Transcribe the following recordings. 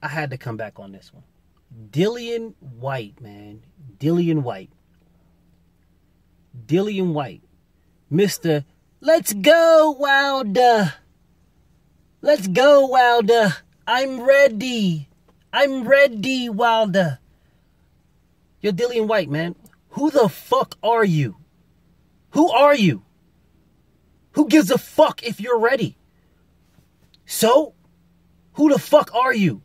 I had to come back on this one. Dillian Whyte, man. Dillian Whyte. Dillian Whyte. Mr. Let's go, Wilder. Let's go, Wilder. I'm ready. I'm ready, Wilder. You're Dillian Whyte, man. Who the fuck are you? Who are you? Who gives a fuck if you're ready? So, who the fuck are you?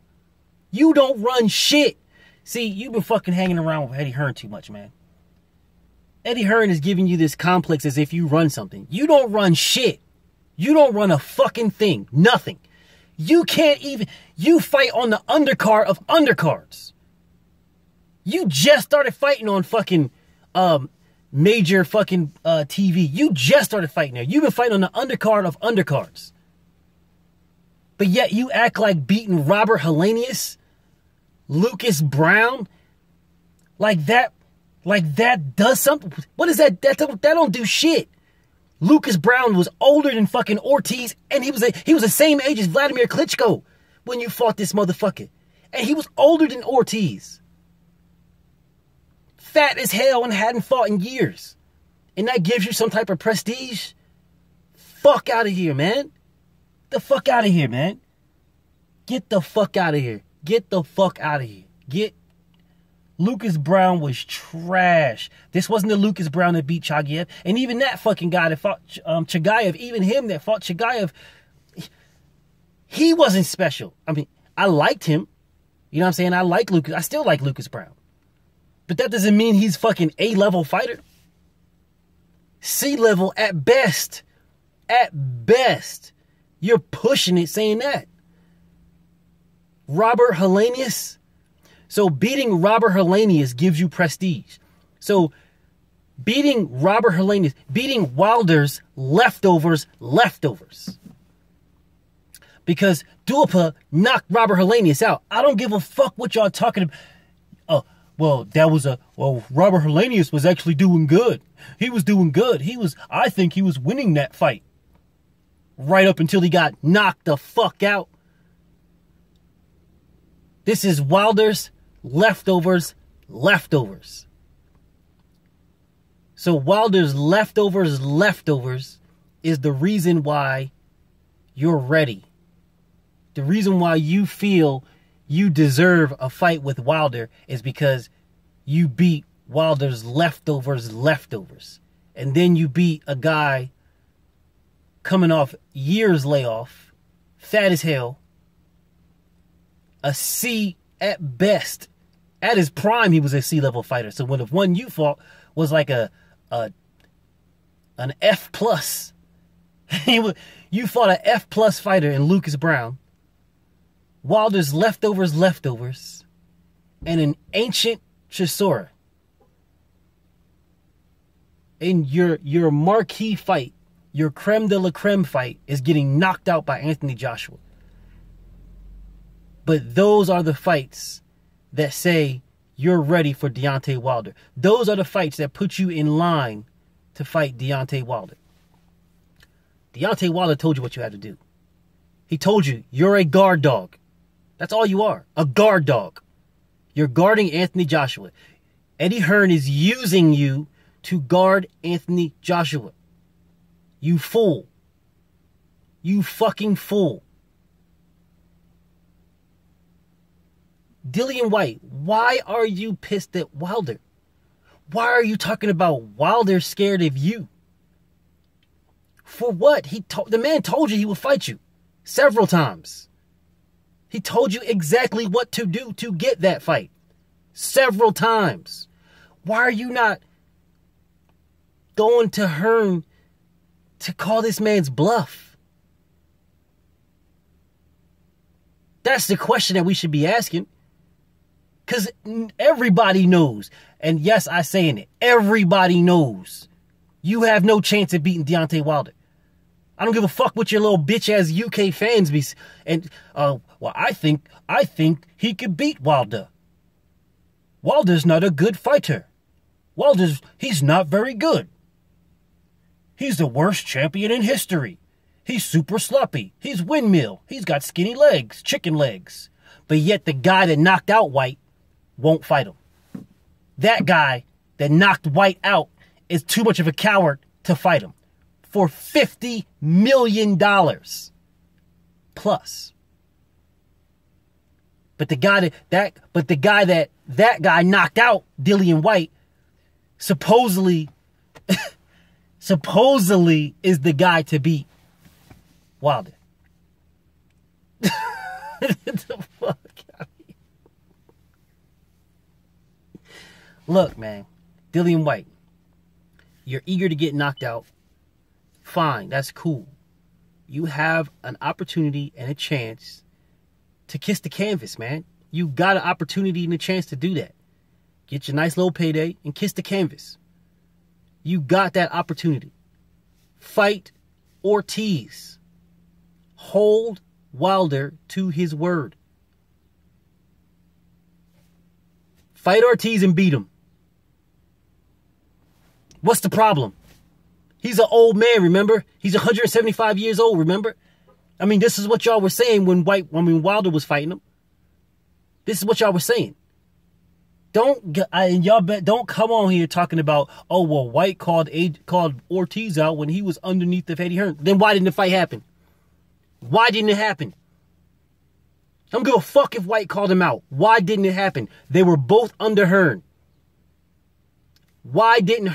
You don't run shit. See, you've been fucking hanging around with Eddie Hearn too much, man. Eddie Hearn is giving you this complex as if you run something. You don't run shit. You don't run a fucking thing. Nothing. You can't even... You fight on the undercard of undercards. You just started fighting on fucking... major fucking TV. You just started fighting there. You've been fighting on the undercard of undercards. But yet you act like beating Robert Helenius, Lucas Brown, like that does something. What is that? That don't do shit. Lucas Brown was older than fucking Ortiz, and he was the same age as Vladimir Klitschko when you fought this motherfucker. And he was older than Ortiz. Fat as hell and hadn't fought in years. And that gives you some type of prestige? Fuck out of here, man. The fuck out of here, man. Get the fuck out of here. Get the fuck out of here. Lucas Brown was trash. This wasn't the Lucas Brown that beat Chagayev. And even that fucking guy that fought Chagayev, even him that fought Chagayev, he wasn't special. I mean, I liked him. You know what I'm saying? I like Lucas. I still like Lucas Brown. But that doesn't mean he's fucking A-level fighter. C-level at best. At best. You're pushing it saying that. Robert Helenius. So beating Robert Helenius gives you prestige. So beating Robert Helenius, beating Wilder's leftovers. Because Duhaupas knocked Robert Helenius out. I don't give a fuck what y'all talking about. Robert Helenius was actually doing good. He was doing good. I think he was winning that fight. Right up until he got knocked the fuck out. This is Wilder's leftovers. So Wilder's leftovers is the reason why you're ready. The reason why you feel you deserve a fight with Wilder is because you beat Wilder's leftovers. And then you beat a guy coming off years layoff, fat as hell, a C at best. At his prime, he was a C-level fighter. So when the one you fought was like an F plus. You fought an F plus fighter in Lucas Brown. Wilder's leftovers, and an ancient Chisora. And your marquee fight, your creme de la creme fight, is getting knocked out by Anthony Joshua. But those are the fights that say you're ready for Deontay Wilder. Those are the fights that put you in line to fight Deontay Wilder. Deontay Wilder told you what you had to do. He told you you're a guard dog. That's all you are, a guard dog. You're guarding Anthony Joshua. Eddie Hearn is using you to guard Anthony Joshua. You fool. You fucking fool. Dillian Whyte, why are you pissed at Wilder? Why are you talking about Wilder scared of you? For what? The man told you he would fight you several times. He told you exactly what to do to get that fight. Several times. Why are you not going to Hearn to call this man's bluff? That's the question that we should be asking. Because everybody knows. And yes, I'm saying it. Everybody knows. You have no chance of beating Deontay Wilder. I don't give a fuck what your little bitch-ass UK fans be. And, I think he could beat Wilder. Wilder's not a good fighter. He's not very good. He's the worst champion in history. He's super sloppy. He's windmill. He's got skinny legs, chicken legs. But yet the guy that knocked out Whyte won't fight him. That guy that knocked Whyte out is too much of a coward to fight him for $50 million plus. But the guy that guy knocked out, Dillian Whyte, supposedly is the guy to beat Wilder. Get the fuck out of here. Look, man, Dillian Whyte, you're eager to get knocked out. Fine, that's cool. You have an opportunity and a chance to kiss the canvas, man. You got an opportunity and a chance to do that. Get your nice little payday and kiss the canvas. You got that opportunity. Fight Ortiz. Hold Wilder to his word. Fight Ortiz and beat him. What's the problem? He's an old man, remember? He's 175 years old, remember? I mean, this is what y'all were saying when Wilder was fighting him. This is what y'all were saying. Don't come on here talking about, oh, well, Whyte called Ortiz out when he was underneath of Eddie Hearn. Then why didn't the fight happen? Why didn't it happen? I don't give a fuck if Whyte called him out. Why didn't it happen? They were both under Hearn. Why didn't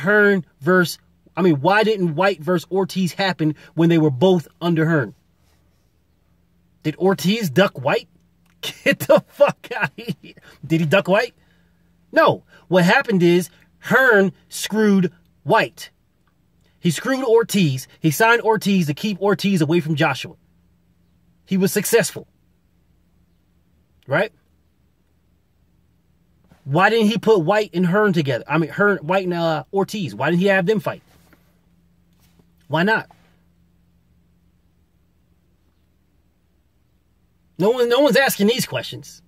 Whyte versus Ortiz happen when they were both under Hearn? Did Ortiz duck Whyte? Get the fuck out of here. Did he duck Whyte? No. What happened is Hearn screwed Whyte. He screwed Ortiz. He signed Ortiz to keep Ortiz away from Joshua. He was successful. Right? Why didn't he put Whyte and Hearn together? I mean, Whyte and Ortiz. Why didn't he have them fight? Why not? No one's asking these questions.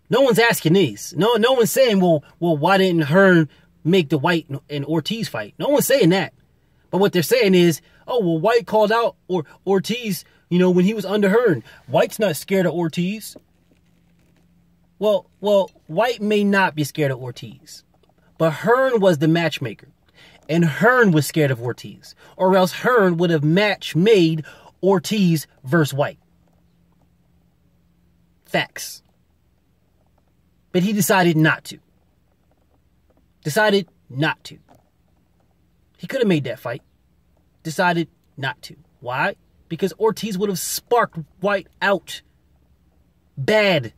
No one's asking these. No one's saying, well, why didn't Hearn make the Whyte and Ortiz fight? No one's saying that. But what they're saying is, oh, well, Whyte called out Ortiz, when he was under Hearn. Whyte's not scared of Ortiz. Well, Whyte may not be scared of Ortiz, but Hearn was the matchmaker, and Hearn was scared of Ortiz, or else Hearn would have made Ortiz versus Whyte. Facts. But he decided not to. He could have made that fight. Decided not to. Why? Because Ortiz would have sparked Whyte out. Bad.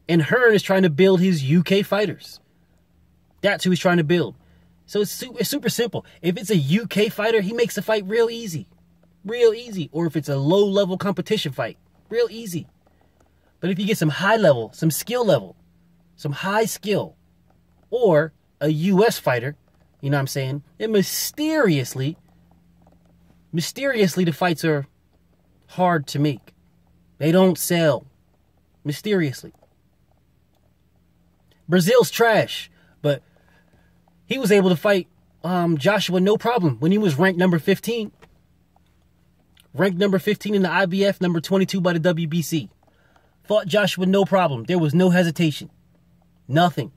And Hearn is trying to build his UK fighters. That's who he's trying to build. So it's super simple. If it's a UK fighter, he makes the fight real easy. Real easy. Or if it's a low-level competition fight, real easy. But if you get some high level, some high skill, or a US fighter, you know what I'm saying? And mysteriously the fights are hard to make. They don't sell. Mysteriously. Brazil's trash, but he was able to fight Joshua no problem when he was ranked number 15. Ranked number 15 in the IBF, number 22 by the WBC. Fought Joshua no problem. There was no hesitation. Nothing.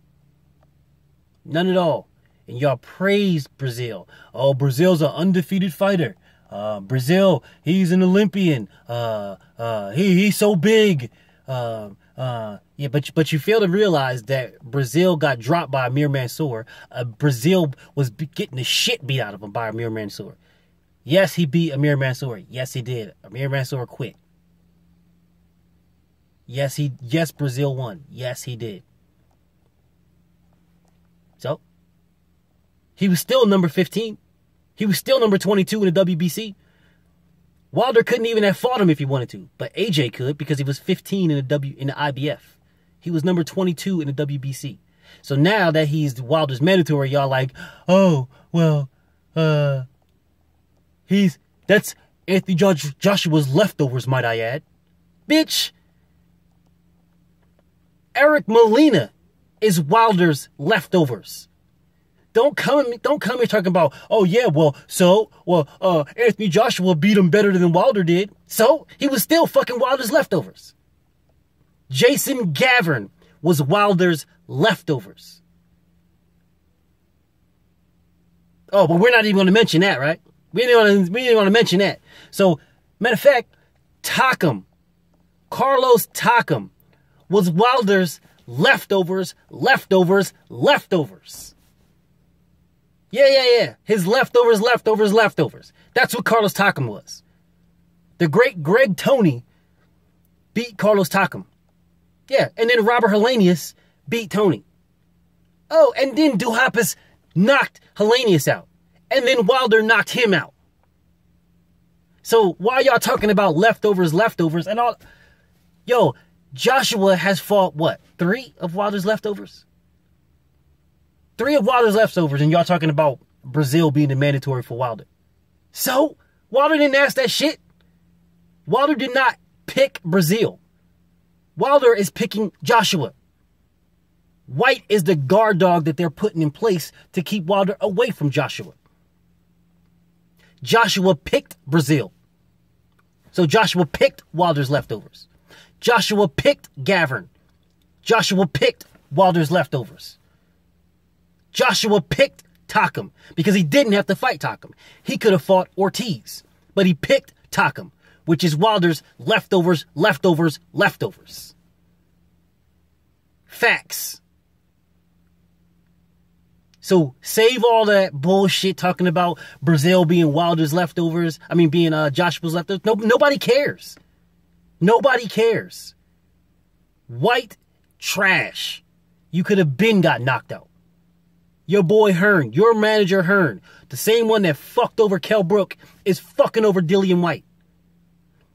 None at all. And y'all praised Brazil. Oh, Brazil's an undefeated fighter. Brazil, he's an Olympian. He's so big. Yeah, but you fail to realize that Brazil got dropped by Amir Mansour. Brazil was getting the shit beat out of him by Amir Mansour. Yes, he beat Amir Mansour. Yes, he did. Amir Mansour quit. Yes, Brazil won. Yes, he did. So, he was still number 15. He was still number 22 in the WBC. Wilder couldn't even have fought him if he wanted to, but AJ could because he was 15 in the IBF. He was number 22 in the WBC. So now that he's Wilder's mandatory, y'all like, oh, well, that's Anthony Joshua's leftovers, might I add. Bitch, Eric Molina is Wilder's leftovers. Don't come here talking about, oh yeah, Anthony Joshua beat him better than Wilder did. So he was still fucking Wilder's leftovers. Jason Gavin was Wilder's leftovers. Oh, but we're not even going to mention that, right? We didn't want to mention that. So, matter of fact, Carlos Takam was Wilder's leftovers. Yeah. His leftovers. That's what Carlos Takam was. The great Greg Toney beat Carlos Takam. Yeah, and then Robert Helenius beat Toney. Oh, and then Duhaupas knocked Helenius out. And then Wilder knocked him out. So why y'all talking about leftovers and all? Yo, Joshua has fought what? 3 of Wilder's leftovers? 3 of Wilder's leftovers, and y'all talking about Brazil being the mandatory for Wilder. So, Wilder didn't ask that shit. Wilder did not pick Brazil. Wilder is picking Joshua. Whyte is the guard dog that they're putting in place to keep Wilder away from Joshua. Joshua picked Brazil. So Joshua picked Wilder's leftovers. Joshua picked Gavin. Joshua picked Wilder's leftovers. Joshua picked Takam because he didn't have to fight Takam. He could have fought Ortiz, but he picked Takam, which is Wilder's leftovers. Facts. So save all that bullshit talking about Brazil being Wilder's leftovers. I mean, being Joshua's leftovers. Nobody cares. Nobody cares. Whyte trash. You could have been got knocked out. Your boy Hearn, your manager Hearn, the same one that fucked over Kell Brook, is fucking over Dillian Whyte.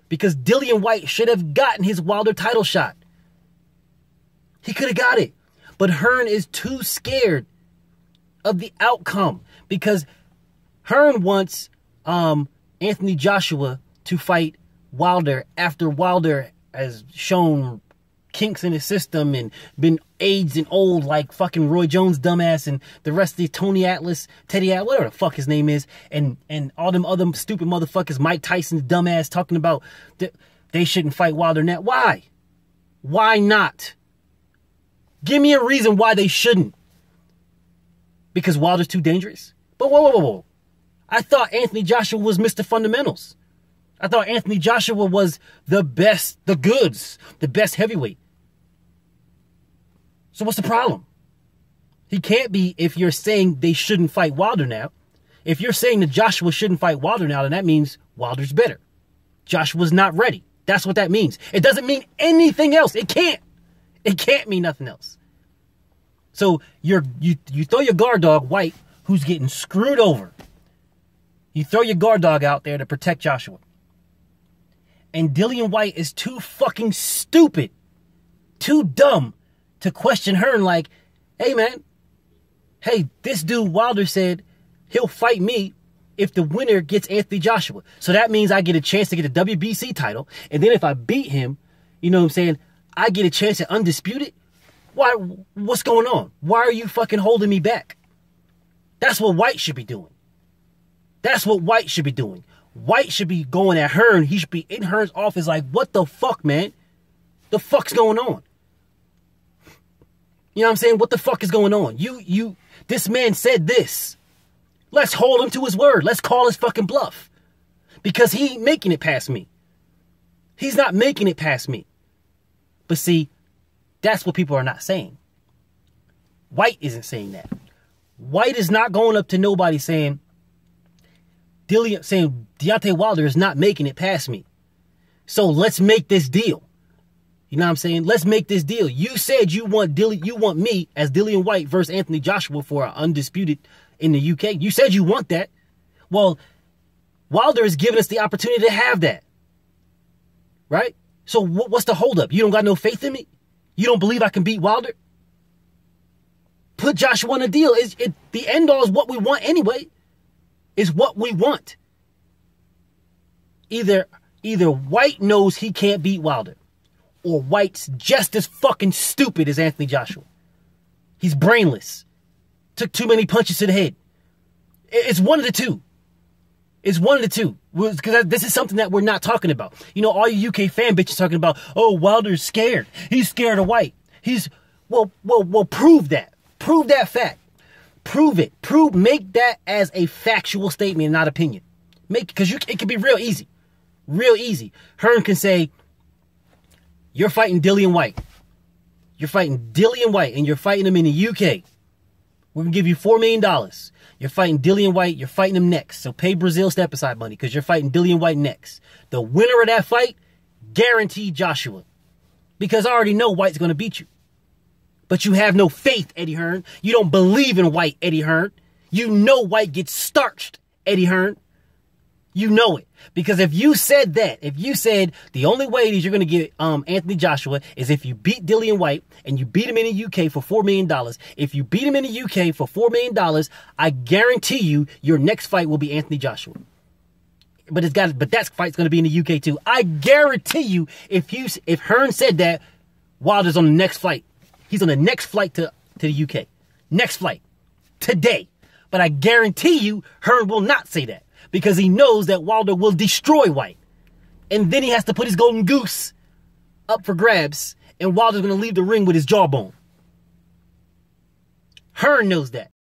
Because Dillian Whyte should have gotten his Wilder title shot. He could have got it. But Hearn is too scared of the outcome. Because Hearn wants Anthony Joshua to fight Wilder after Wilder has shown kinks in his system and been aged and old like fucking Roy Jones dumbass and the rest of the Tony Atlas, Teddy Atlas, whatever the fuck his name is, and all them other stupid motherfuckers, Mike Tyson's dumbass talking about they shouldn't fight Wilder now. Why? Why not? Give me a reason why they shouldn't. Because Wilder's too dangerous? But whoa. I thought Anthony Joshua was Mr. Fundamentals. I thought Anthony Joshua was the best, the goods, the best heavyweight. So what's the problem? He can't be if you're saying they shouldn't fight Wilder now. If you're saying that Joshua shouldn't fight Wilder now, then that means Wilder's better. Joshua's not ready. That's what that means. It doesn't mean anything else. It can't. It can't mean nothing else. So you throw your guard dog, Whyte, who's getting screwed over. You throw your guard dog out there to protect Joshua. And Dillian Whyte is too fucking stupid, too dumb to question Hearn like, hey man, this dude Wilder said he'll fight me if the winner gets Anthony Joshua. So that means I get a chance to get the WBC title. And then if I beat him, you know what I'm saying, I get a chance at undisputed. Why? What's going on? Why are you fucking holding me back? That's what Whyte should be doing. That's what Whyte should be doing. Whyte should be going at Hearn. He should be in Hearn's office like, what the fuck, man? The fuck's going on? You know what I'm saying? What the fuck is going on? This man said this. Let's hold him to his word. Let's call his fucking bluff. Because he ain't making it past me. He's not making it past me. But see, that's what people are not saying. Whyte isn't saying that. Whyte is not going up to nobody saying Deontay Wilder is not making it past me. So let's make this deal. You know what I'm saying? Let's make this deal. You said you want me as Dillian Whyte versus Anthony Joshua for an undisputed in the UK. You said you want that. Well, Wilder is giving us the opportunity to have that. Right? So what's the holdup? You don't got no faith in me? You don't believe I can beat Wilder? Put Joshua on a deal. The end all is what we want anyway. Is what we want. Either Whyte knows he can't beat Wilder, or Whyte's just as fucking stupid as Anthony Joshua. He's brainless. took too many punches to the head. It's one of the two. It's one of the two. Because this is something that we're not talking about. You know, all you UK fan bitches talking about, oh, Wilder's scared. He's scared of Whyte. Well, prove that. Prove that fact. Prove it. Make that as a factual statement and not opinion. Because it can be real easy. Real easy. Hearn can say, you're fighting Dillian Whyte. You're fighting Dillian Whyte and you're fighting him in the UK. We're going to give you $4 million. You're fighting Dillian Whyte. You're fighting him next. So pay Brazil step aside money because you're fighting Dillian Whyte next. The winner of that fight, guaranteed Joshua. Because I already know Whyte's going to beat you. But you have no faith, Eddie Hearn. You don't believe in Whyte, Eddie Hearn. You know Whyte gets starched, Eddie Hearn. You know it. Because if you said that, if you said the only way that you're going to get Anthony Joshua is if you beat Dillian Whyte and you beat him in the UK for $4 million. If you beat him in the UK for $4 million, I guarantee you your next fight will be Anthony Joshua. But that fight's going to be in the UK too. I guarantee you if Hearn said that, Wilder's on the next flight. He's on the next flight to the UK. Next flight. Today. But I guarantee you Hearn will not say that. Because he knows that Wilder will destroy Whyte. And then he has to put his golden goose up for grabs. And Wilder's going to leave the ring with his jawbone. Hearn knows that.